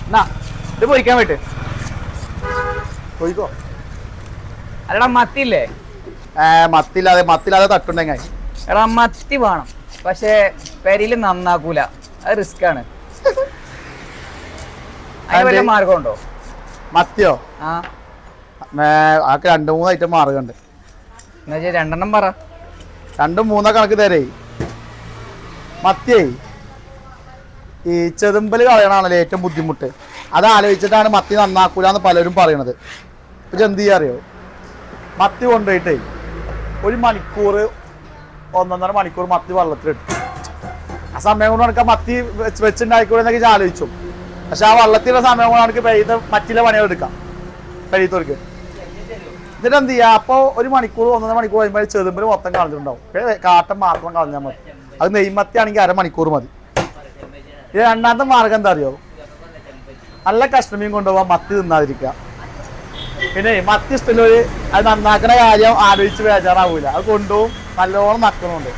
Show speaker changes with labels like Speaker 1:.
Speaker 1: എന്നാ ഇത് പൊരിക്കാൻ പറ്റും
Speaker 2: പോയിക്കോ.
Speaker 1: അല്ലടാ മത്തിയില്ലേ?
Speaker 2: മത്തില്ലാതെ തട്ടുണ്ടെങ്കിൽ
Speaker 1: എടാ മത്തി വേണം, പക്ഷെ പെരിയിൽ നന്നാക്കൂല, അത് റിസ്ക് ആണ്. അതിന് വല്ല മാർഗമുണ്ടോ?
Speaker 2: മത്തിയോ?
Speaker 1: ആ
Speaker 2: ആക്ക് 2-3 ഐറ്റം മാർഗമുണ്ട്.
Speaker 1: എന്നാ രണ്ടെണ്ണം പറ.
Speaker 2: 2-3 കണക്ക് തരേ. മത്തിയേ ഈ ചെതുമ്പല് കളയണാണല്ലോ ഏറ്റവും ബുദ്ധിമുട്ട്. അത് ആലോചിച്ചിട്ടാണ് മത്തി നന്നാക്കൂലെന്ന് പലരും പറയണത്. ഇപ്പം എന്ത് ചെയ്യാ അറിയോ? മത്തി കൊണ്ടുപോയിട്ടേ 1 മണിക്കൂർ 1.5 മണിക്കൂർ മത്തി വെള്ളത്തിലിട്ടു. ആ സമയം കൊണ്ട് നമുക്ക് മത്തി വെച്ചുണ്ടായിക്കൂടെ എന്നൊക്കെ ആലോചിച്ചു. പക്ഷെ ആ വെള്ളത്തിലുള്ള സമയം കൊണ്ട് നമുക്ക് പെയ്ത മറ്റിലെ പണികളെടുക്കാം പെയ്ത്തോർക്ക്. എന്നിട്ട് എന്ത് ചെയ്യുക? അപ്പോൾ 1 മണിക്കൂർ 1.5 മണിക്കൂർ കഴിയുമ്പോൾ ചെതുമ്പല് മൊത്തം കളഞ്ഞിട്ടുണ്ടാവും. കാട്ടം മാത്രം കളഞ്ഞാൽ മതി. അത് നെയ്മത്തി ആണെങ്കിൽ 1/2 മണിക്കൂർ മതി. ഇത് രണ്ടാമത്തെ മാർഗം എന്താ അറിയോ? നല്ല കഷ്ണമീൻ കൊണ്ടുപോകാൻ മത്തി തിന്നാതിരിക്കുക. പിന്നെ മത്തി ഇഷ്ടമുള്ളവർ അത് നന്നാക്കുന്ന കാര്യം ആലോചിച്ച് ബേജാറാവൂല. അത് കൊണ്ടുപോകും, നല്ലോണം നക്കണമുണ്ട്.